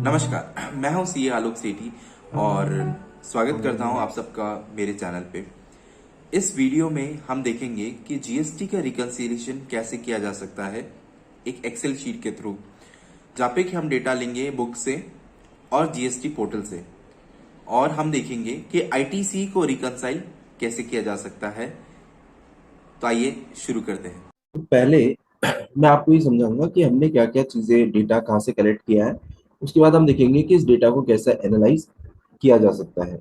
नमस्कार, मैं हूं सीए आलोक सेठी और स्वागत करता हूं आप सबका मेरे चैनल पे। इस वीडियो में हम देखेंगे कि जीएसटी का रिकंसिलिएशन कैसे किया जा सकता है एक एक्सेल शीट के थ्रू, जहाँ पे कि हम डेटा लेंगे बुक से और जीएसटी पोर्टल से, और हम देखेंगे कि आईटीसी को रिकंसाइल कैसे किया जा सकता है। तो आइए शुरू करते हैं। पहले मैं आपको ये समझाऊंगा कि हमने क्या क्या चीजें डेटा कहाँ से कलेक्ट किया है। उसके बाद हम देखेंगे कि इस डेटा को कैसे एनालाइज किया जा सकता है।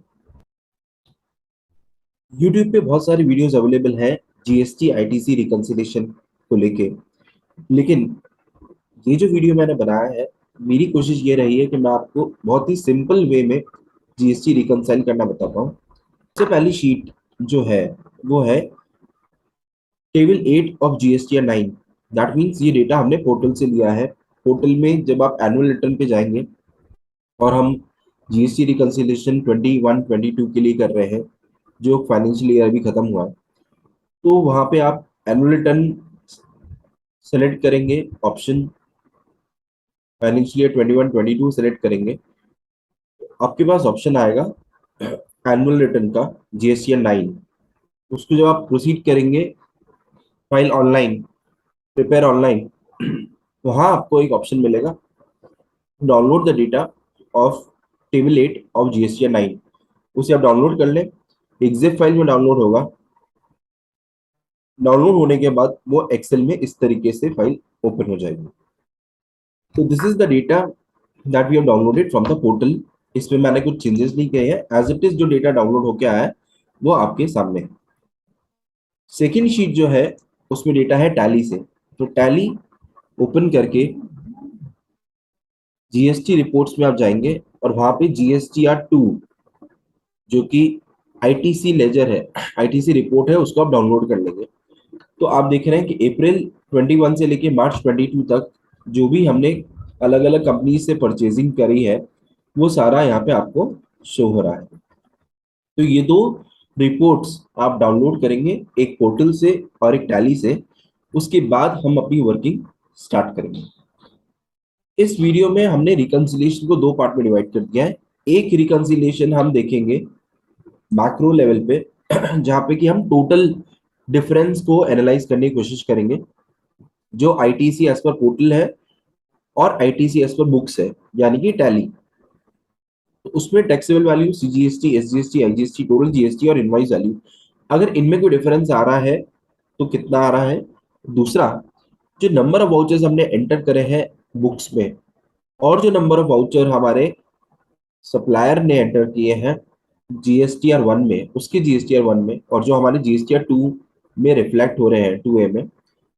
यूट्यूब पे बहुत सारी वीडियोस अवेलेबल है जीएसटी आईटीसी रिकंसिलिएशन को लेके, लेकिन ये जो वीडियो मैंने बनाया है, मेरी कोशिश ये रही है कि मैं आपको बहुत ही सिंपल वे में जीएसटी रिकंसाइल करना बताता हूँ। सबसे पहली शीट जो है वो है table 8 of GST 9। That means ये डेटा हमने पोर्टल से लिया है। पोर्टल में जब आप एनुअल रिटर्न पे जाएंगे और हम जीएसटी रिकंसिलिएशन 21-22 के लिए कर रहे हैं, जो फाइनेंशियल ईयर अभी खत्म हुआ है, तो वहां पे आप एनुअल रिटर्न सेलेक्ट करेंगे, ऑप्शन फाइनेंशियल ईयर 21-22 सेलेक्ट करेंगे। आपके पास ऑप्शन आएगा एनुअल रिटर्न का जीएसटी 9। उसको जब आप प्रोसीड करेंगे फाइल ऑनलाइन, प्रिपेयर ऑनलाइन, वहां आपको एक ऑप्शन मिलेगा download the data of table 8 of GST 9। उसे आप डाउनलोड कर लें, एक जिप फाइल में डाउनलोड होगा। डाउनलोड होने के बाद वो एक्सेल में इस तरीके से फाइल ओपन हो जाएगी। तो this is the data that we have downloaded from the portal. इसमें मैंने कुछ चेंजेस नहीं किए हैं, एज इट इज जो डेटा डाउनलोड होकर आया है वो आपके सामने है। सेकेंड शीट जो है उसमें डेटा है टैली से। तो टैली ओपन करके जीएसटी रिपोर्ट्स में आप जाएंगे और वहां पे जीएसटीआर 2 जो कि आईटीसी लेजर है, आईटीसी रिपोर्ट है, उसको आप डाउनलोड कर लेंगे। तो आप देख रहे हैं कि अप्रैल 21 से लेके मार्च 22 तक जो भी हमने अलग अलग कंपनी से परचेजिंग करी है वो सारा यहाँ पे आपको शो हो रहा है। तो ये दो रिपोर्ट्स आप डाउनलोड करेंगे, एक पोर्टल से और एक टैली से। उसके बाद हम अपनी वर्किंग स्टार्ट करेंगे। इस वीडियो में हमने रिकंसिलिएशन को दो पार्ट में डिवाइड कर दिया है। एक रिकंसिलिएशन हम देखेंगे मैक्रो लेवल पे जहाँ पे कि हम टोटल डिफरेंस को एनालाइज करने की कोशिश करेंगे, जो आईटीसी एज पर पोर्टल है और आईटीसी एज पर बुक्स है, यानी कि टैली। तो उसमें taxable value, CGST, SGST, IGST, total GST और इनवॉइस वैल्यू, अगर इनमें कोई डिफरेंस आ रहा है तो कितना आ रहा है। दूसरा, जो नंबर ऑफ वाउचर्स हमने एंटर करे हैं बुक्स में और जो नंबर ऑफ वाउचर हमारे सप्लायर ने एंटर किए हैं जीएसटीआर 1 में, उसके जीएसटीआर 1 में, और जो हमारे जीएसटीआर 2 में रिफ्लेक्ट हो रहे हैं 2A में,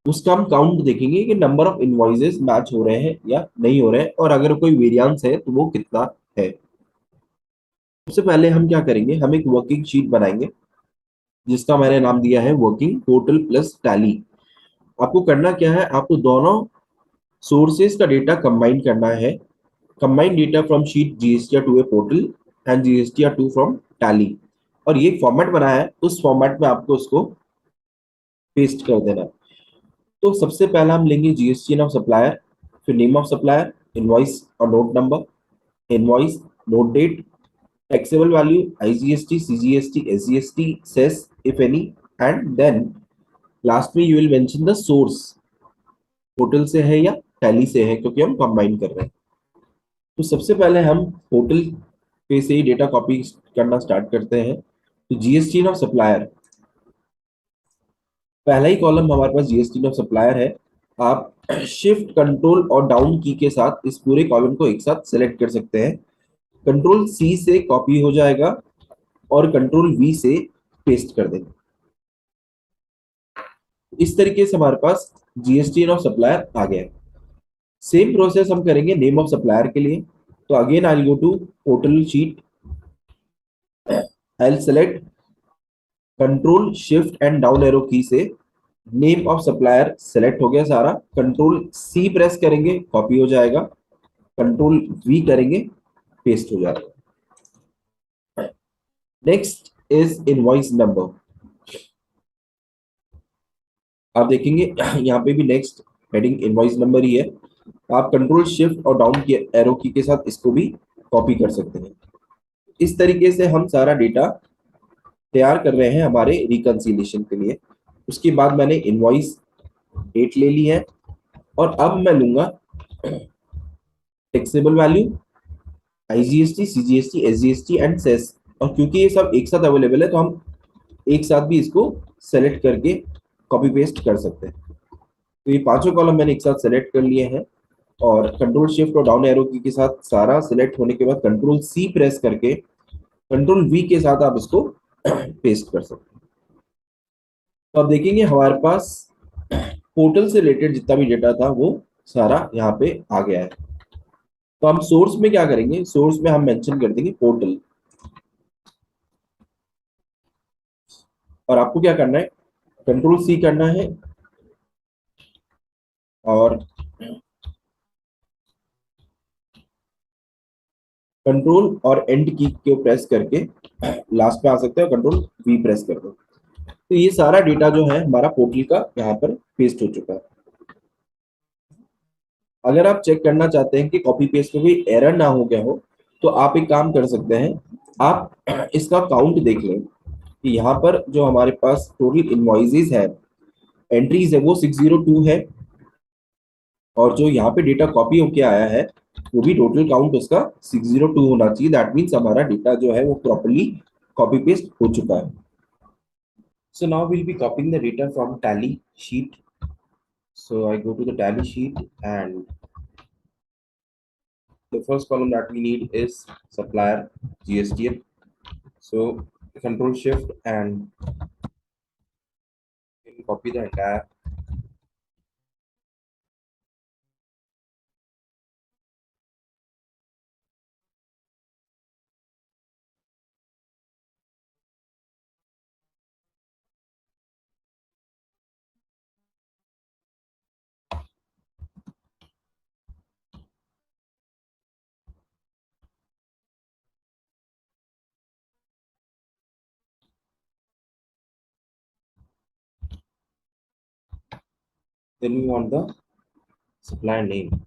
उसका हम काउंट देखेंगे कि नंबर ऑफ इनवॉइसेस मैच हो रहे हैं या नहीं हो रहे हैं, और अगर कोई वेरिएंस है तो वो कितना है। सबसे पहले हम क्या करेंगे, हम एक वर्किंग शीट बनाएंगे जिसका मैंने नाम दिया है वर्किंग पोर्टल प्लस टैली। आपको करना क्या है, आपको दोनों सोर्सेज का डेटा कंबाइन करना है। Combine data from sheet GSTR 2 A portal and GSTR 2 from tally, और ये फॉर्मेट बनाया है, उस फॉर्मेट में आपको उसको पेस्ट कर देना है। तो सबसे पहला हम लेंगे जीएसटी ऑफ सप्लायर, फिर नेम ऑफ सप्लायर, इनवॉइस और note number, invoice, note date, taxable value, IGST, CGST, SGST, cess if any, and then last में you will mention the source, portal से है या टैली से है, क्योंकि हम कंबाइन कर रहे हैं। तो सबसे पहले हम पोर्टल पे से ही डेटा कॉपी करना स्टार्ट करते हैं। तो जीएसटी ऑफ सप्लायर, पहला ही कॉलम हमारे पास जीएसटी ऑफ सप्लायर है। आप शिफ्ट कंट्रोल और डाउन की के साथ इस पूरे कॉलम को एक साथ सेलेक्ट कर सकते हैं। कंट्रोल सी से कॉपी हो जाएगा और कंट्रोल वी से पेस्ट कर देंगे। इस तरीके से हमारे पास जीएसटी ऑफ सप्लायर आ गया है। सेम प्रोसेस हम करेंगे नेम ऑफ सप्लायर के लिए। तो again I go to portal sheet, I select control shift and down arrow key से नेम ऑफ सप्लायर सेलेक्ट हो गया सारा। कंट्रोल सी प्रेस करेंगे, कॉपी हो जाएगा। कंट्रोल वी करेंगे, पेस्ट हो जाएगा। Next is invoice number. आप देखेंगे यहाँ पे भी नेक्स्ट हेडिंग इनवॉइस नंबर ही है। आप कंट्रोल शिफ्ट और डाउन की एरो की के साथ इसको भी कॉपी कर सकते हैं। इस तरीके से हम सारा डेटा तैयार कर रहे हैं हमारे रिकंसिलिएशन के लिए। उसके बाद मैंने इनवॉइस डेट ले ली है, और अब मैं लूंगा taxable value, IGST, CGST, SGST and cess. और क्योंकि ये सब एक साथ अवेलेबल है, तो हम एक साथ भी इसको सेलेक्ट करके कॉपी पेस्ट कर सकते हैं। तो ये पांचों कॉलम मैंने एक साथ सेलेक्ट कर लिए हैं, और कंट्रोल शिफ्ट और डाउन एरो की के साथ सारा सिलेक्ट होने के बाद कंट्रोल सी प्रेस करके कंट्रोल वी के साथ आप इसको पेस्ट कर सकते हैं। तो आप देखेंगे हमारे पास पोर्टल से रिलेटेड जितना भी डेटा था वो सारा यहाँ पे आ गया है। तो हम सोर्स में क्या करेंगे, सोर्स में हम मेंशन कर देंगे पोर्टल। और आपको क्या करना है, कंट्रोल सी करना है, और कंट्रोल और एंड की को प्रेस करके लास्ट पे आ सकते हैं, कंट्रोल वी प्रेस कर दो। तो ये सारा डेटा जो है हमारा पोर्टल का यहाँ पर पेस्ट हो चुका है। अगर आप चेक करना चाहते हैं कि कॉपी पेस्ट में कोई एरर ना हो गया हो, तो आप एक काम कर सकते हैं, आप इसका काउंट देख लें कि यहाँ पर जो हमारे पास टोटल इनवॉइसेस है, एंट्रीज है, वो 602 है, और जो यहाँ पे डेटा कॉपी होके आया है वो भी टोटल काउंट उसका 602 होना चाहिए। दैट मीन्स हमारा डेटा जो है वो प्रॉपरली कॉपी पेस्ट हो चुका है। So now we'll be copying the data from tally sheet. So I go to the tally sheet, and the first column that we need is supplier GSTN. So control shift and copy the entire. Then we want the supplier name.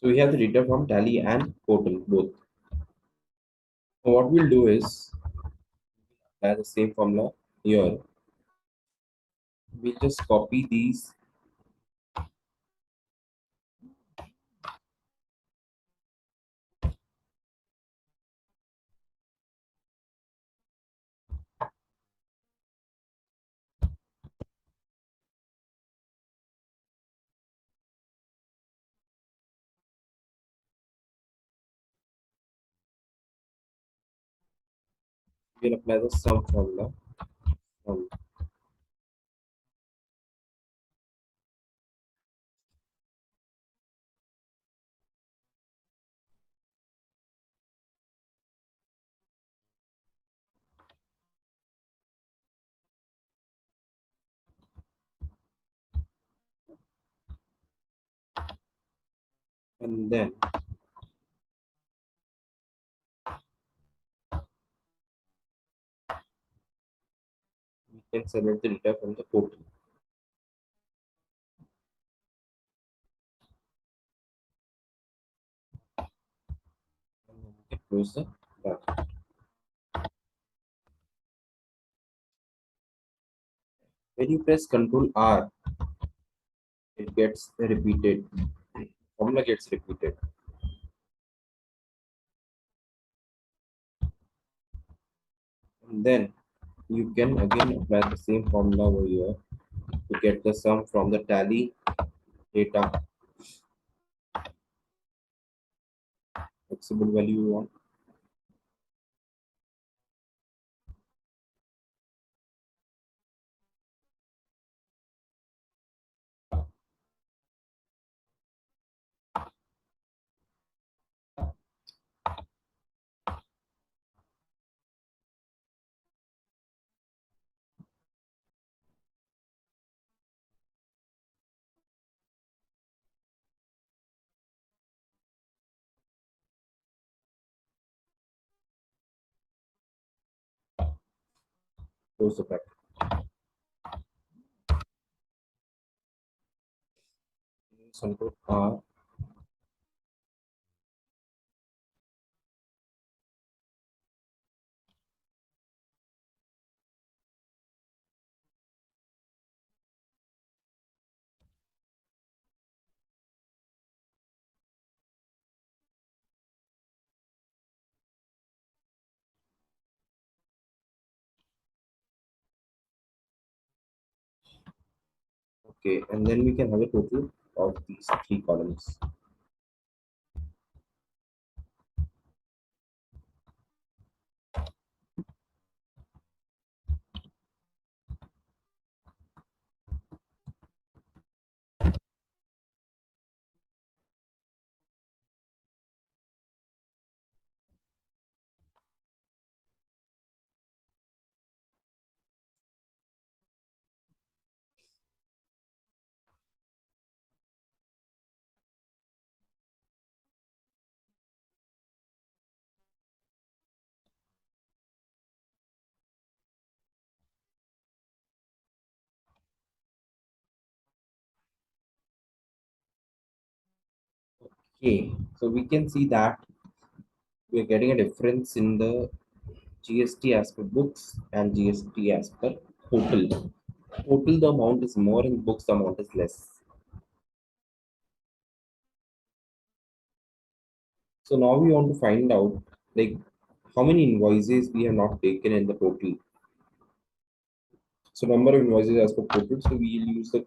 So we have the data from tally and portal both. So what we'll do is apply the same formula here. We'll just copy these. We'll apply the sum formula. Um, and then we can select the data from the portal. And then we can close the bracket. When you press Control R, it gets repeated. Formula gets repeated. And then you can again apply the same formula over here to get the sum from the tally data, flexible value you want. close the bracket. Control R. Okay, and then we can have a total of these three columns. Okay, so we can see that we're getting a difference in the GST as per books and GST as per total. Total, the amount is more, in books, the amount is less. So now we want to find out like how many invoices we have not taken in the total. So number of invoices as per total. So we'll use the